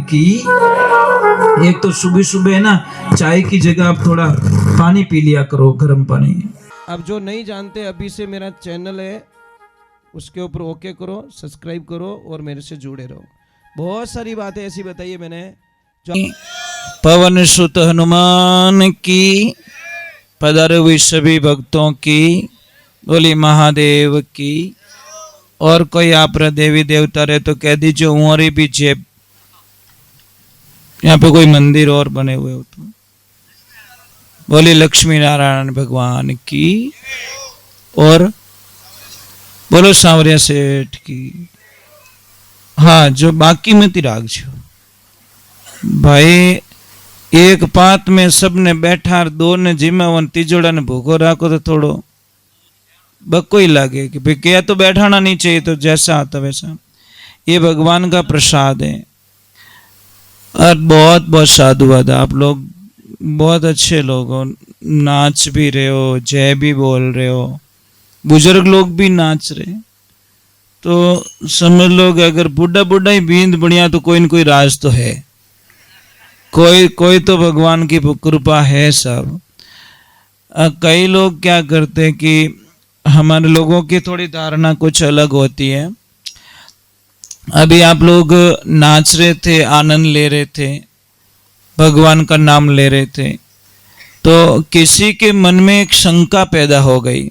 की। एक तो सुबह सुबह ना चाय की जगह आप थोड़ा पानी पी लिया करो, गर्म पानी। अब जो नहीं जानते, अभी से मेरा चैनल है उसके ऊपर ओके करो, सब्सक्राइब करो और मेरे से जुड़े रहो। बहुत सारी बातें ऐसी बताई है मैंने जो पवन सुत हनुमान की, पधारे हुए सभी भक्तों की, बोली महादेव की। और कोई आप देवी देवता रहे तो कह दीजिए हमारी भी जेब, यहाँ पे कोई मंदिर और बने हुए हो तो बोली लक्ष्मी नारायण भगवान की। और बोलो सांवरिया सेठ की। हाँ, जो बाकी में तिराग छो भाई, एक पात में सबने बैठा, दो ने जिम्मेवान, तीजोड़ा ने भूखो राखो तो थोड़ो बक्को ही लगे कि भाई क्या तो बैठाना नहीं चाहिए, तो जैसा आता वैसा। ये भगवान का प्रसाद है। और बहुत बहुत साधुवाद, आप लोग बहुत अच्छे लोग हो, नाच भी रहे हो, जय भी बोल रहे हो, बुजुर्ग लोग भी नाच रहे, तो समझ लो कि अगर बुढ़ा बुढ़ा ही बींद बढ़िया तो कोई न कोई राज तो है, कोई तो भगवान की कृपा है सब। कई लोग क्या करते कि हमारे लोगों की थोड़ी धारणा कुछ अलग होती है। अभी आप लोग नाच रहे थे, आनंद ले रहे थे, भगवान का नाम ले रहे थे, तो किसी के मन में एक शंका पैदा हो गई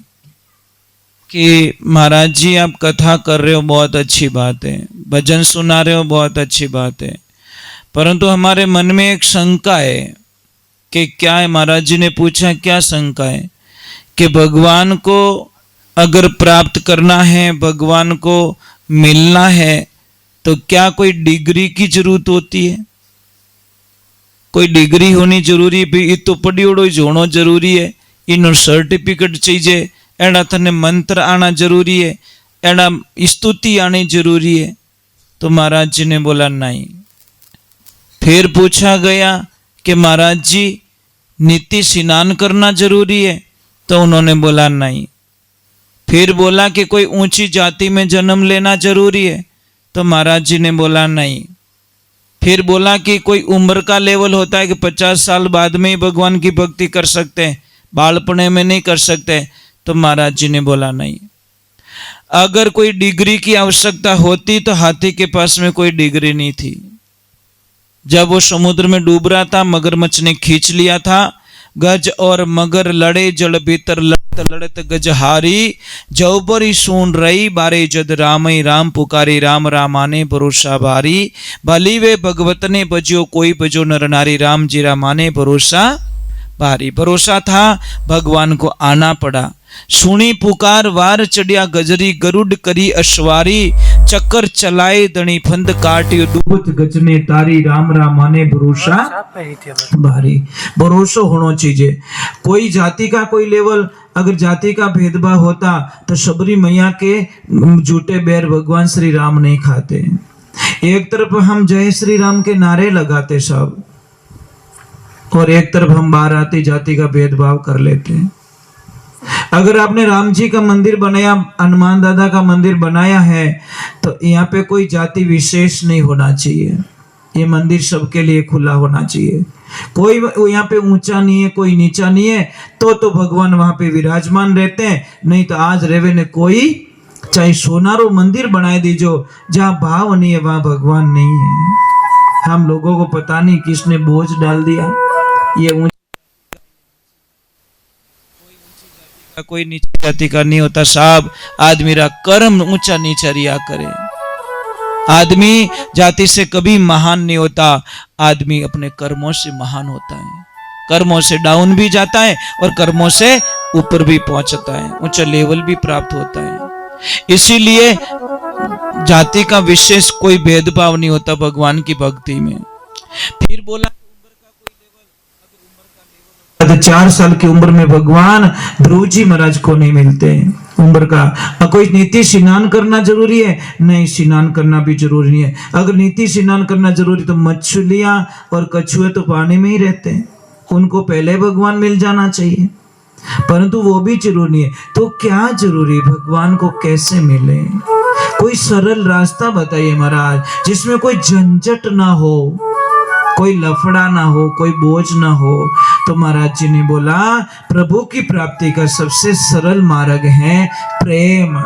कि महाराज जी आप कथा कर रहे हो, बहुत अच्छी बात है, भजन सुना रहे हो, बहुत अच्छी बात है, परंतु हमारे मन में एक शंका है कि क्या है। महाराज जी ने पूछा क्या शंका है? कि भगवान को अगर प्राप्त करना है, भगवान को मिलना है, तो क्या कोई डिग्री की जरूरत होती है? कोई डिग्री होनी जरूरी है? ये तो पढ़ी उड़ो होना जरूरी है, इन सर्टिफिकेट चाहिए, एड़ा थने मंत्र आना जरूरी है, एड़ा स्तुति आनी जरूरी है? तो महाराज जी ने बोला नहीं। फिर पूछा गया कि महाराज जी नित्य स्नान करना जरूरी है? तो उन्होंने बोला नहीं। फिर बोला कि कोई ऊंची जाति में जन्म लेना जरूरी है? तो महाराज जी ने बोला नहीं। फिर बोला कि कोई उम्र का लेवल होता है कि 50 साल बाद में ही भगवान की भक्ति कर सकते हैं, बालपने में नहीं कर सकते? तो महाराज जी ने बोला नहीं। अगर कोई डिग्री की आवश्यकता होती तो हाथी के पास में कोई डिग्री नहीं थी। जब वो समुद्र में डूब रहा था, मगरमच्छ ने खींच लिया था, गज और मगर लड़े जल भीतर लड़त लड़त गजहारी, जौबरी सुन रही बारे जद रामई राम पुकारी, राम रामाने भरोसा भारी, भली वे भगवत ने बजो कोई बजो नर नारी, राम जी रामाने भरोसा भारी। भरोसा था, भगवान को आना पड़ा। सुनी पुकार वार चढ़िया गजरी, गरुड़ करी अश्वारी, चक्कर चलाए दणी फंद काटियो, डूबत गजने तारी, राम रामाने भरोसा भारी। भरोसा होना चाहिए। कोई जाति का कोई लेवल, अगर जाति का भेदभाव होता तो शबरी मैया के झूठे बैर भगवान श्री राम नहीं खाते। एक तरफ हम जय श्री राम के नारे लगाते सब, और एक तरफ हम बाराती जाति का भेदभाव कर लेते हैं। अगर आपने राम जी का मंदिर बनाया, हनुमान दादा का मंदिर बनाया है, तो यहाँ पे कोई जाति विशेष नहीं होना चाहिए। ये मंदिर सबके लिए खुला होना चाहिए। कोई यहाँ पे ऊंचा नहीं है, कोई नीचा नहीं है, तो भगवान वहां पे विराजमान रहते हैं। नहीं तो आज रेवे ने कोई चाहे सोनारो मंदिर बनाए दीजो, जहाँ भाव नहीं है वहां भगवान नहीं है। हम लोगों को पता नहीं किसने बोझ डाल दिया। ये कोई नीची जाति का नहीं होता साहब। आदमी रा कर्म ऊंचा नीचा रिया करे। आदमी जाति से कभी महान नहीं होता, आदमी अपने कर्मों से महान होता है। कर्मों से डाउन भी जाता है और कर्मों से ऊपर भी पहुंचता है, ऊंचा लेवल भी प्राप्त होता है। इसीलिए जाति का विशेष कोई भेदभाव नहीं होता भगवान की भक्ति में। फिर बोला 4 साल की उम्र में भगवान ध्रुव जी महाराज को नहीं मिलते। उम्र का कोई नीति स्नान करना जरूरी है? नहीं, स्नान करना भी जरूरी नहीं है। अगर नीति स्नान करना जरूरी तो मछलियां और कछुए तो पानी में ही रहते हैं, उनको पहले भगवान मिल जाना चाहिए, परंतु वो भी जरूरी है। तो क्या जरूरी, भगवान को कैसे मिले? कोई सरल रास्ता बताइए महाराज, जिसमें कोई झंझट ना हो, कोई लफड़ा ना हो, कोई बोझ ना हो। तो महाराज जी ने बोला प्रभु की प्राप्ति का सबसे सरल मार्ग है प्रेम,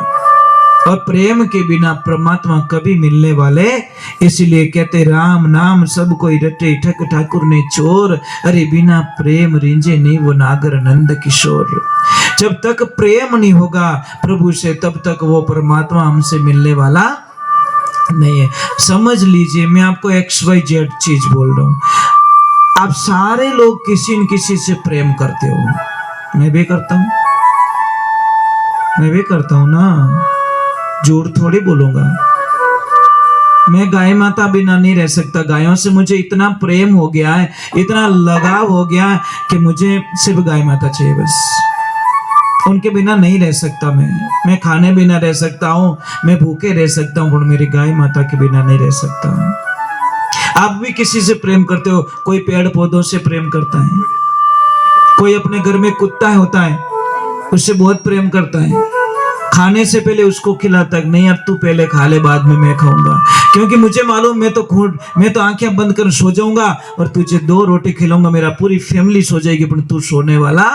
और प्रेम के बिना परमात्मा कभी मिलने वाले, इसलिए कहते राम नाम सब कोई रटे ठक ठाकुर ने चोर, अरे बिना प्रेम रिंजे नहीं वो नागर नंद किशोर। जब तक प्रेम नहीं होगा प्रभु से, तब तक वो परमात्मा हमसे मिलने वाला नहीं है। समझ लीजिए, मैं आपको XYZ चीज बोल रहा हूं, आप सारे लोग किसी न किसी से प्रेम करते हो, मैं भी करता हूं, मैं भी करता हूं ना, झूठ थोड़ी बोलूंगा। मैं गाय माता बिना नहीं रह सकता, गायों से मुझे इतना प्रेम हो गया है, इतना लगाव हो गया है कि मुझे सिर्फ गाय माता चाहिए बस, उनके बिना नहीं रह सकता। मैं खाने बिना रह सकता हूँ, मैं भूखे रह सकता हूँ, पर मेरी गाय माता के बिना नहीं रह सकता। आप भी किसी से प्रेम करते हो, कोई पेड़ पौधों से प्रेम करता है, कोई अपने घर में कुत्ता होता है उससे बहुत प्रेम करता है, खाने से पहले उसको खिलाता है, नहीं अब तू पहले खा ले बाद में मैं खाऊंगा, क्योंकि मुझे मालूम मैं तो आंखें बंद कर सो जाऊंगा और तुझे 2 रोटी खिलाऊंगा, मेरा पूरी फैमिली सो जाएगी, पर तू सोने वाला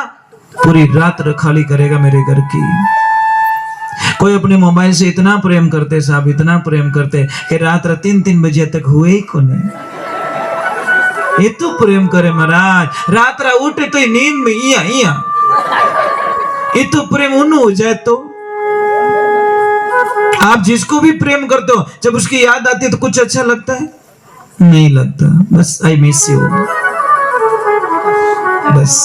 पूरी रात रखाली करेगा मेरे घर की। कोई अपने मोबाइल से इतना प्रेम करते साहब, इतना प्रेम करते कि रात 3-3 बजे तक हुए ही कोने, ये तो प्रेम करे महाराज, रात उठे तो नींद में इया इया, ये तो प्रेम उन्हों हो जाए। तो आप जिसको भी प्रेम करते हो, जब उसकी याद आती है तो कुछ अच्छा लगता है? नहीं लगता, बस आई मिस यू, बस।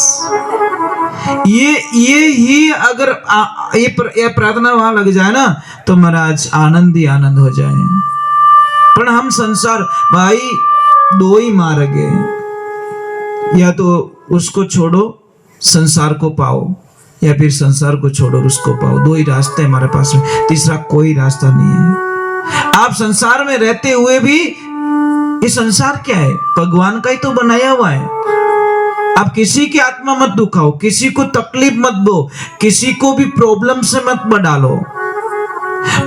ये ही अगर ये प्रार्थना वहां लग जाए ना, तो महाराज आनंद ही आनंद हो जाए। पर हम संसार भाई 2 ही मार्ग है, या तो उसको छोड़ो संसार को पाओ, या फिर संसार को छोड़ो उसको पाओ। 2 ही रास्ते हमारे पास में, तीसरा कोई रास्ता नहीं है। आप संसार में रहते हुए भी, ये संसार क्या है? भगवान का ही तो बनाया हुआ है। आप किसी की आत्मा मत दुखाओ, किसी को तकलीफ मत दो, किसी को भी प्रॉब्लम से मत डालो।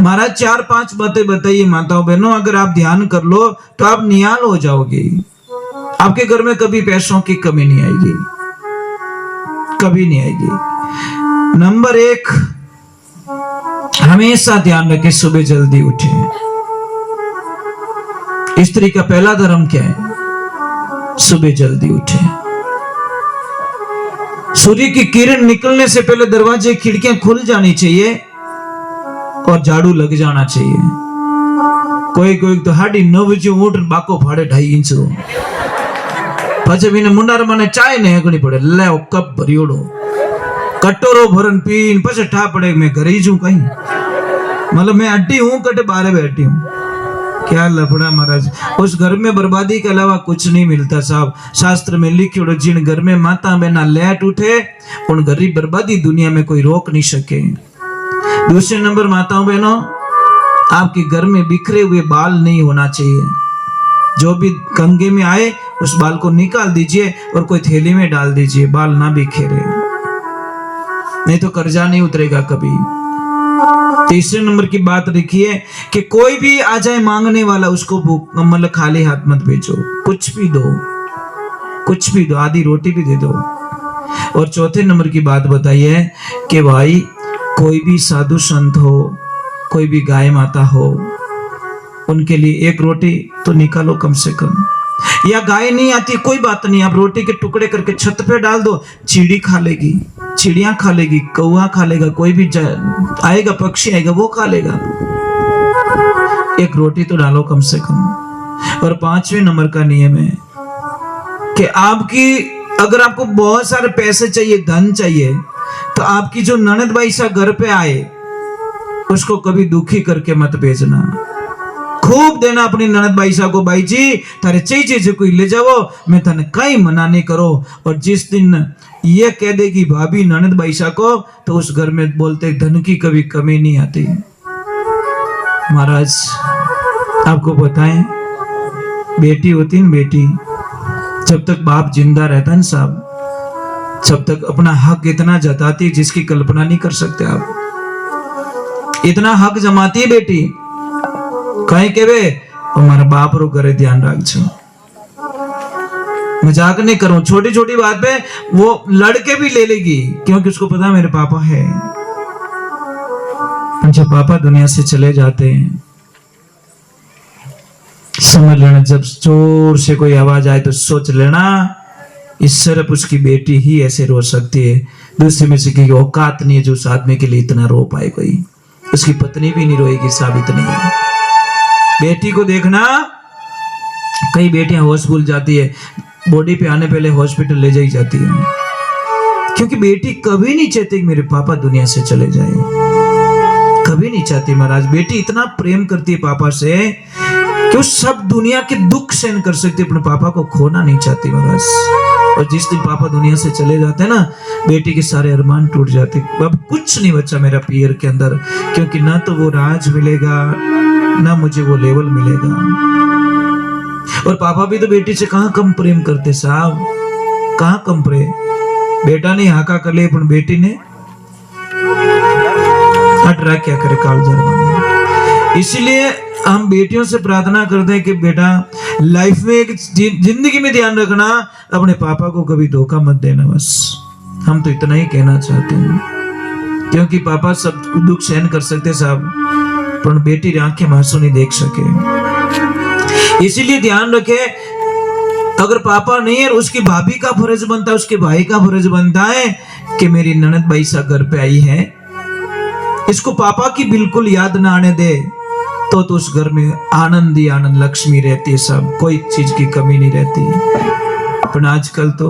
महाराज 4-5 बातें बताइए माताओं बहनों, अगर आप ध्यान कर लो तो आप निहाल हो जाओगे। आपके घर में कभी पैसों की कमी नहीं आएगी, कभी नहीं आएगी। नंबर 1, हमेशा ध्यान रखें सुबह जल्दी उठे। स्त्री का पहला धर्म क्या है? सुबह जल्दी उठे। सूर्य की किरण निकलने से पहले दरवाजे खिड़कियां खुल जानी चाहिए और झाड़ू लग जाना चाहिए। कोई तो 9:30 बजे उठ बाको फाड़े 2.5 इंच रो, पछे बिना मुंडार माने चाय ने हेकणी पड़े, ले कप भरियोड़ो कटोरो भरन पीन पछे ठा पड़े मैं घरे जू कहीं, मतलब मैं अड्डी हूं कटे बारे बैठी हूं। क्या लफड़ा महाराज, उस घर में बर्बादी के अलावा कुछ नहीं मिलता साहब। शास्त्र में लिखियो, जिन घर में माता बहना लेट उठे उन घर की बर्बादी दुनिया में कोई रोक नहीं सके। दूसरे नंबर माताओं बहनों, आपके घर में बिखरे हुए बाल नहीं होना चाहिए। जो भी कंघे में आए उस बाल को निकाल दीजिए और कोई थैली में डाल दीजिए, बाल ना बिखेरे, नहीं तो कर्जा नहीं उतरेगा कभी। तीसरे नंबर की बात रखिए कि कोई भी आ जाए मांगने वाला, उसको मतलब खाली हाथ मत भेजो, कुछ भी दो, कुछ भी दो, आधी रोटी भी दे दो। और चौथे नंबर की बात बताइए कि भाई कोई भी साधु संत हो, कोई भी गाय माता हो, उनके लिए 1 रोटी तो निकालो कम से कम। या गाय नहीं आती कोई बात नहीं, आप रोटी के टुकड़े करके छत पे डाल दो, चिड़ी खा लेगी, चिड़िया खा लेगी, कौवा खा लेगा, कोई भी आएगा पक्षी आएगा वो खा लेगा। 1 रोटी तो डालो कम से कम। और 5वें नंबर का नियम है कि अगर आपको बहुत सारे पैसे चाहिए, धन चाहिए, तो आपकी जो ननद भाई सा घर पे आए उसको कभी दुखी करके मत भेजना। खूब देना अपनी ननद भाई साहब को, भाई जी थारे चाहिए कोई ले जाओ, मैं थाने कहीं मना नहीं करो। और जिस दिन ये कह देगी भाभी ननद भाई साहब को, तो उस घर में बोलते धन की कभी कमी नहीं आती। महाराज आपको बताएं, बेटी होती है बेटी, जब तक बाप जिंदा रहता है साहब, जब तक अपना हक इतना जताती है जिसकी कल्पना नहीं कर सकते आप। इतना हक जमाती है बेटी कहीं केवे हमारा बाप रो करे ध्यान रखो। मजाक नहीं करूं, छोटी छोटी बात पे वो लड़के भी ले लेगी क्योंकि उसको पता मेरे पापा है। जब पापा दुनिया से चले जाते हैं समझ लेना, जब जोर से कोई आवाज आए तो सोच लेना इस सिर्फ उसकी बेटी ही ऐसे रो सकती है, दूसरे में से की औकात नहीं है जो उस आदमी के लिए इतना रो पाए। कोई उसकी पत्नी भी नहीं रोएगी, साबित नहीं है। बेटी को देखना, कई बेटियां होश भूल जाती है, बॉडी पे आने पहले हॉस्पिटल ले जाई जाती है, क्योंकि बेटी कभी नहीं चाहती कि मेरे पापा दुनिया से चले जाए, कभी नहीं चाहती महाराज। बेटी इतना प्रेम करती है पापा से कि वो सब दुनिया के दुख सहन कर सकती है, अपने पापा को खोना नहीं चाहती महाराज। और जिस दिन पापा दुनिया से चले जाते हैं ना, बेटी के सारे अरमान टूट जाते। अब कुछ नहीं बचा मेरा पियर के अंदर, क्योंकि ना तो वो राज मिलेगा ना मुझे वो लेवल मिलेगा। और पापा भी तो बेटी से कहां कम प्रेम करते साहब, कहां कम प्रेम। बेटा ने हाका कर लिया पर बेटी ने अटरा क्या करे काल। इसीलिए हम बेटियों से प्रार्थना करते हैं कि बेटा लाइफ में एक जिंदगी में ध्यान रखना, अपने पापा को कभी धोखा मत देना। बस हम तो इतना ही कहना चाहते हैं, क्योंकि पापा सब दुख सहन कर सकते साहब, पर बेटी आंखें आंसू नहीं देख सके। इसीलिए ध्यान रखे, अगर पापा नहीं है उसकी भाभी का फर्ज बनता है, उसके भाई का फर्ज बनता है कि मेरी ननद भाई सा घर पे आई है, इसको पापा की बिल्कुल याद ना आने दे, तो उस घर में आनंद ही आनंद, लक्ष्मी रहती है, सब कोई चीज की कमी नहीं रहती। पर आजकल तो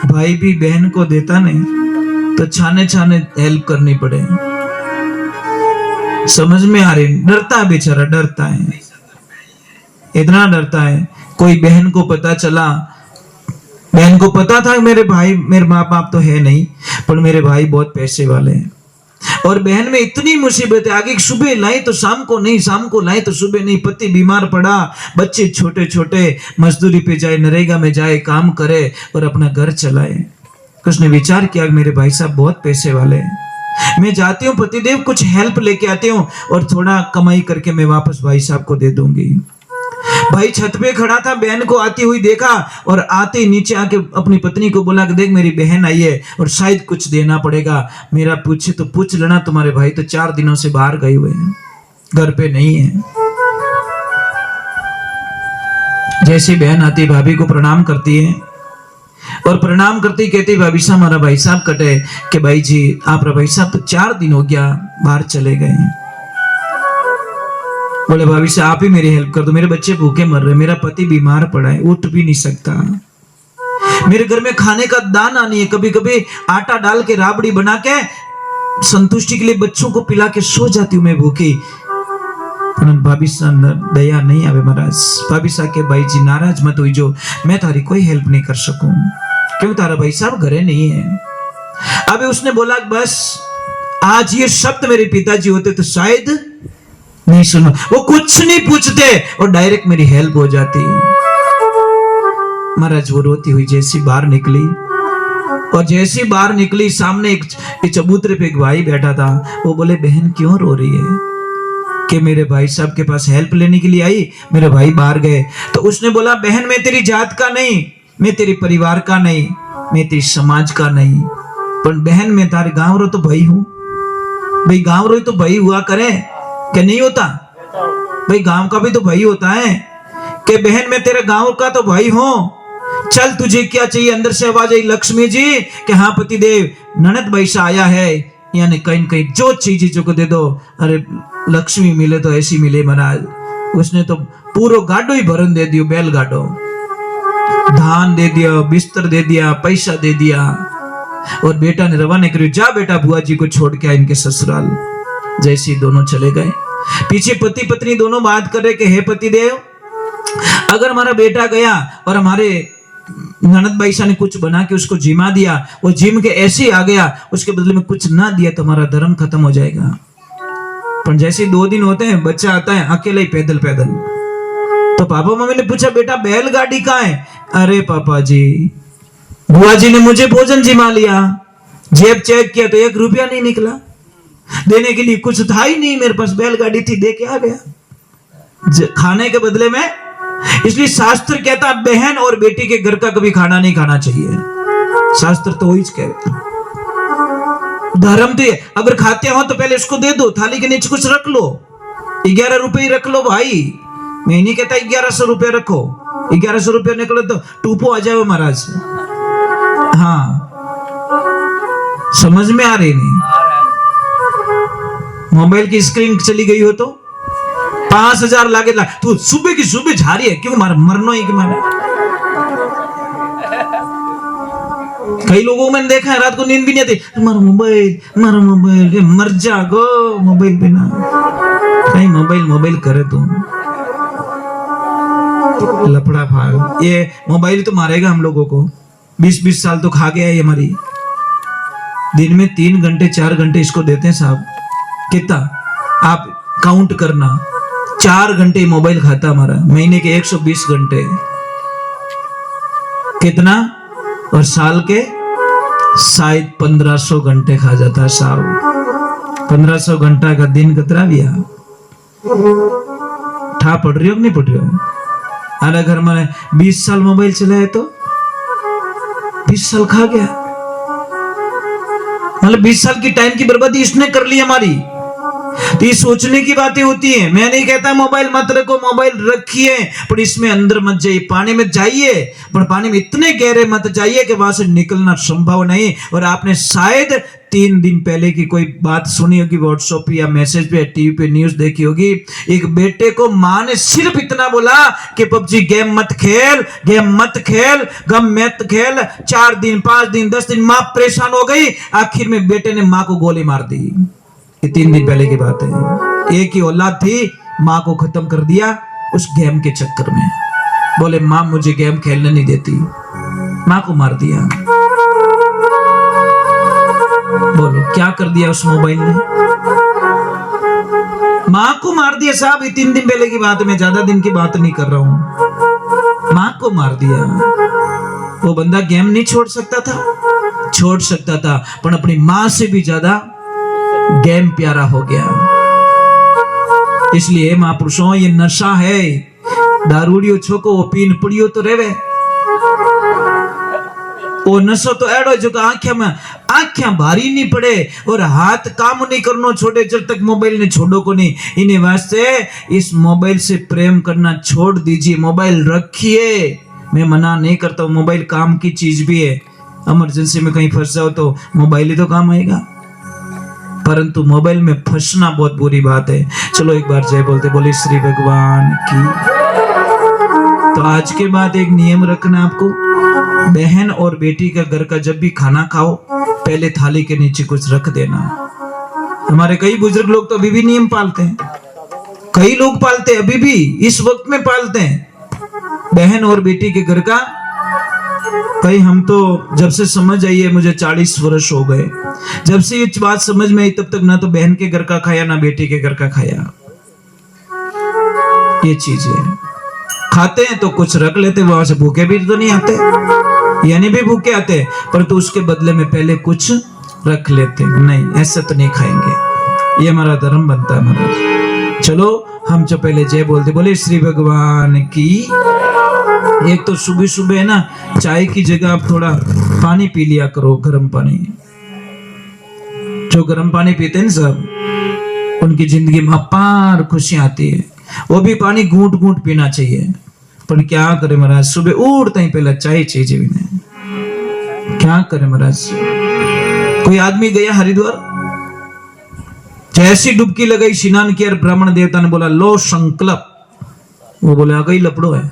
भाई भी बहन को देता नहीं तो छाने छाने हेल्प करनी पड़े। समझ में आ रही, डरता है बेचारा, डरता है, इतना डरता है। कोई बहन को पता चला, बहन को पता था मेरे भाई, मेरे माँ बाप तो है नहीं, पर मेरे भाई बहुत पैसे वाले हैं, और बहन में इतनी मुसीबत है, आगे सुबह लाई तो शाम को नहीं, शाम को लाई तो सुबह नहीं, पति बीमार पड़ा, बच्चे छोटे छोटे, मजदूरी पे जाए, नरेगा में जाए, काम करे और अपना घर चलाए। उसने विचार किया मेरे भाई साहब बहुत पैसे वाले हैं, मैं जाती हूँ पतिदेव कुछ हेल्प लेके आती हूँ और थोड़ा कमाई करके मैं वापस भाई साहब को दे दूंगी। भाई छत पे खड़ा था, बहन को आती हुई देखा और आते ही नीचे आके अपनी पत्नी को बोला कि देख मेरी बहन आई है और शायद कुछ देना पड़ेगा, मेरा पूछे तो पूछ लेना, तुम्हारे भाई तो 4 दिनों से बाहर गए हुए हैं, घर पे नहीं है। जैसी बहन आती भाभी को प्रणाम करती है और प्रणाम करती कहती भाभी साहब हमारा भाई साहब कटे कि भाई जी आप भाई साहब तो 4 दिन हो गया बाहर चले गए हैं। बोले भाभी से आप ही मेरी हेल्प कर दो, मेरे बच्चे भूखे मर रहे, मेरा पति बीमार पड़ा है, उठ भी नहीं सकता, मेरे घर में खाने का दाना नहीं है, कभी कभी आटा डाल के राबड़ी बना के संतुष्टि के लिए बच्चों को पिला के सो जाती हूँ मैं भूखी। भाभी साहब दया नहीं आवे महाराज। भाभी साहब के भाई जी नाराज मत हुई जो मैं तारी कोई हेल्प नहीं कर सकूं, क्यों तारा भाई साहब घरे नहीं है। अभी उसने बोला बस आज ये शब्द मेरे पिताजी होते तो शायद नहीं सुनो, वो कुछ नहीं पूछते और डायरेक्ट मेरी हेल्प हो जाती। महाराज वो रोती हुई जैसी बाहर निकली और जैसी बाहर निकली सामने एक चबूतरे पे एक भाई बैठा था, वो बोले बहन क्यों रो रही है? कि मेरे भाई साहब के पास हेल्प लेने के लिए आई, मेरे भाई बाहर गए। तो उसने बोला बहन मैं तेरी जात का नहीं, मैं तेरे परिवार का नहीं, मैं तेरी समाज का नहीं, पर बहन मैं तारे गांव रो तो भाई हूं। भाई गांव रो तो भाई हुआ करे कि नहीं होता? भाई गांव का भी तो भाई होता है कि बहन मैं तेरे गांव का तो भाई हूं, चल तुझे क्या चाहिए? अंदर से आवाज आई लक्ष्मी जी कि हाँ पतिदेव ननद भाई से आया है, यानी कहीं कहीं जो चीज को दे दो। अरे लक्ष्मी मिले तो ऐसी मिले महाराज। उसने तो पूरा गाडो ही भरन दे दियो, बैल गाडो, धान दे दिया, बिस्तर दे दिया, पैसा दे दिया और बेटा ने रवाना करियो, जा बेटा बुआ जी को छोड़ के आ इनके ससुराल। जैसे दोनों चले गए, पीछे पति पत्नी दोनों बात कर रहे कि हे पतिदेव अगर हमारा बेटा गया और हमारे ननद भाईसा ने कुछ बना के उसको जिमा दिया, वो जिम के ऐसे ही आ गया, उसके बदले में कुछ ना दिया तो हमारा धर्म खत्म हो जाएगा। पर जैसे 2 दिन होते हैं बच्चा आता है अकेले ही पैदल पैदल। तो पापा मम्मी ने पूछा बेटा बैलगाड़ी कहाँ है? अरे पापा जी बुआ जी ने मुझे भोजन जिमा लिया, जेब चेक किया तो 1 रुपया नहीं निकला, देने के लिए कुछ था ही नहीं मेरे पास, बैलगाड़ी थी दे के आ गया। खाने के बदले में। इसलिए शास्त्र कहता है बहन और बेटी के घर का कभी खाना नहीं खाना चाहिए। शास्त्र तो वही कहता है। धर्म तो अगर खाते हो तो पहले इसको दे दो, थाली के नीचे कुछ रख लो। 11 रुपए रख लो भाई, मैं नहीं कहता 1100 रुपए रखो। 1100 रुपए निकले तो टूपो आ जाओ महाराज। हाँ, समझ में आ रही नहीं? मोबाइल की स्क्रीन चली गई हो तो 5000 लागे ला। तू सुबह की सुबह जा रही है क्यों? मरनो ही कि मारा। कई लोगों को मैंने देखा है रात को नींद भी नहीं आती, मारो मोबाइल, मर जागो मोबाइल बिना। नहीं, मोबाइल करे तुम लफड़ा फाड़। ये मोबाइल तो मारेगा हम लोगों को। 20-20 साल तो खा गया है हमारी। दिन में 3 घंटे 4 घंटे इसको देते हैं साहब। कितना आप काउंट करना, 4 घंटे मोबाइल खाता हमारा, महीने के 120 घंटे कितना, और साल के शायद 1500 घंटे खा जाता है साहब। 1500 घंटा का दिन कितना भी आ ठा पड़ रही हो कि नहीं पड़ रही हो? अरे घर में 20 साल मोबाइल चलाए तो 20 साल खा गया। मतलब 20 साल की टाइम की बर्बादी इसने कर ली हमारी। तो ये सोचने की बातें होती है। मैं नहीं कहता मोबाइल मत रखो, मोबाइल रखिए, पर इसमें अंदर मत जाइए। पानी में जाइए, पर पानी में इतने गहरे मत जाइए कि वहां से निकलना संभव नहीं। और आपने शायद 3 दिन पहले की कोई बात सुनी होगी व्हाट्सएप या मैसेज पे, टीवी पे न्यूज देखी होगी। एक बेटे को माँ ने सिर्फ इतना बोला कि पबजी गेम मत खेल, गम मत खेल। 4 दिन 5 दिन 10 दिन माँ परेशान हो गई। आखिर में बेटे ने माँ को गोली मार दी। ये 3 दिन पहले की बात है। एक ही औलाद थी, माँ को खत्म कर दिया उस गेम के चक्कर में। बोले माँ मुझे गेम खेलने नहीं देती, माँ को मार दिया। बोलो क्या कर दिया उस मोबाइल ने? माँ को मार दिया साहब। ये 3 दिन पहले की बात है, मैं ज्यादा दिन की बात नहीं कर रहा हूं। माँ को मार दिया। वो बंदा गेम नहीं छोड़ सकता था? छोड़ सकता था, पर अपनी माँ से भी ज्यादा गेम प्यारा हो गया। इसलिए महापुरुषों ये नशा है। दारूडियो छोको वो पीन पड़ियो तो रेवे। वो नशो तो एडो जो आंखें भारी नहीं पड़े और हाथ काम नहीं करनो छोड़े जब तक मोबाइल ने छोड़ो को नहीं। इन्हीं वास्ते इस मोबाइल से प्रेम करना छोड़ दीजिए। मोबाइल रखिए, मैं मना नहीं करता हूँ। मोबाइल काम की चीज भी है। इमरजेंसी में कहीं फंस जाओ तो मोबाइल ही तो काम आएगा। परंतु मोबाइल में फंसना बहुत बुरी बात है। चलो एक बार जय बोलते बोले श्री भगवान की। तो आज के बाद एक नियम रखना आपको, बहन और बेटी का घर का जब भी खाना खाओ पहले थाली के नीचे कुछ रख देना। हमारे कई बुजुर्ग लोग तो अभी भी नियम पालते हैं। कई लोग पालते हैं, अभी भी इस वक्त में पालते हैं बहन और बेटी के घर का। कई हम तो जब से समझ आई है, मुझे 40 वर्ष हो गए, जब से ये बात समझ में आई तब तक ना तो बहन के घर का खाया ना बेटी के घर का खाया। ये चीज है। खाते हैं तो कुछ रख लेते, वहां से भूखे भी तो नहीं आते, यानी भी भूखे आते, पर तो उसके बदले में पहले कुछ रख लेते। नहीं, ऐसा तो नहीं खाएंगे। ये हमारा धर्म बनता है हमारा। चलो हम जो पहले जय बोलते बोले श्री भगवान की। एक तो सुबह सुबह है ना, चाय की जगह आप थोड़ा पानी पी लिया करो, गर्म पानी। जो गर्म पानी पीते हैं सब, उनकी जिंदगी में अपार खुशियां आती है। वो भी पानी घूंट घूंट पीना चाहिए। पर क्या करे महाराज, सुबह उठते ही पहले चाय चाहिए भी नहीं। क्या करे महाराज। कोई आदमी गया हरिद्वार, जैसी डुबकी लगाई, स्नान किया, ब्राह्मण देवता ने बोला लो संकल्प। वो बोले आ गई लपड़ो है।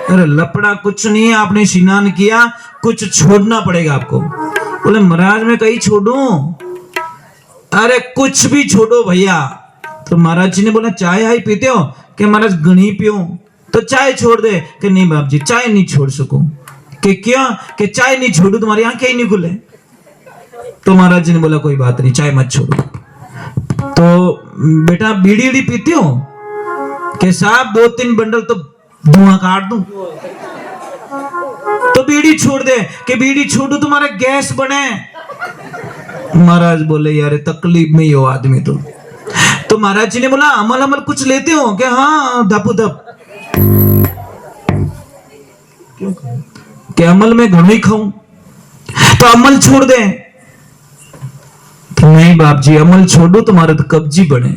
अरे लपड़ा कुछ नहीं है, आपने स्नान किया, कुछ छोड़ना पड़ेगा आपको। बोले महाराज मैं कहीं छोड़ूं? अरे कुछ भी छोड़ो भैया। तो महाराज जी ने बोला चाय आई पीते हो? कि महाराज घनी पियो। तो चाय छोड़ दे। कि नहीं बाप जी चाय नहीं छोड़ सकूं। कि क्यों? कि चाय नहीं छोड़ू तुम्हारी आंखें ही नहीं खुले। तो महाराज जी ने बोला कोई बात नहीं, चाय मत छोड़ो। तो बेटा बीड़ी उड़ी पीते हो? कि साहब 2-3 बंडल तो धुआं काट दूं। तो बीड़ी छोड़ दे। कि बीड़ी छोड़ू तुम्हारा गैस बने। महाराज बोले यार तकलीफ में ही हो आदमी तो। तो महाराज जी ने बोला अमल अमल कुछ लेते हो क्या? हाँ धप धप। क्यों क्या अमल में घणो ही खाऊं तो अमल छोड़ दे? नहीं बाप जी अमल छोड़ो तुम्हारा तो कब्जी बने।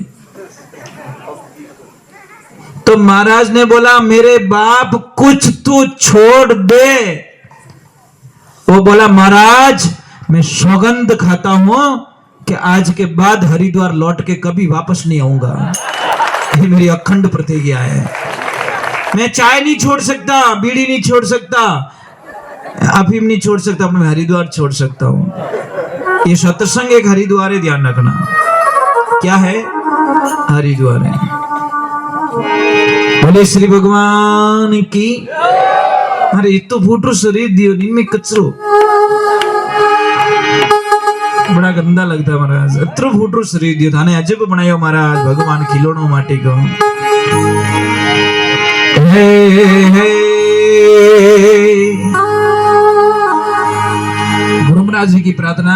तो महाराज ने बोला मेरे बाप कुछ तू छोड़ दे। वो बोला महाराज मैं सौगंध खाता हूं कि आज के बाद हरिद्वार लौट के कभी वापस नहीं आऊंगा। ये मेरी अखंड प्रतिज्ञा है। मैं चाय नहीं छोड़ सकता, बीड़ी नहीं छोड़ सकता, अफीम नहीं छोड़ सकता, अपने मैं हरिद्वार छोड़ सकता हूं। ये सत्संग एक हरिद्वार है, ध्यान रखना। क्या है? हरिद्वार है। बोले श्री भगवान की। अरे ये तो फूटो शरीर दियो नहीं में कचरो, बड़ा गंदा लगता है महाराज। अत्रो फूटो शरीर दियो थाने अजब बनायो महाराज भगवान खिलौनो माटी को। हे हे गुरु महाराज जी की प्रार्थना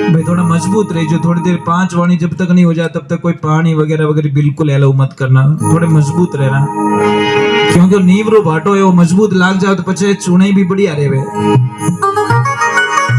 भाई थोड़ा मजबूत रही जो थोड़ी देर 5 वाणी जब तक नहीं हो जाए तब तक कोई पानी वगैरह वगैरह बिल्कुल एलो मत करना, थोड़े मजबूत रहना। क्योंकि नीवरो भाटो है वो मजबूत लाग जाओ तो पचे चूने भी बढ़िया रहे।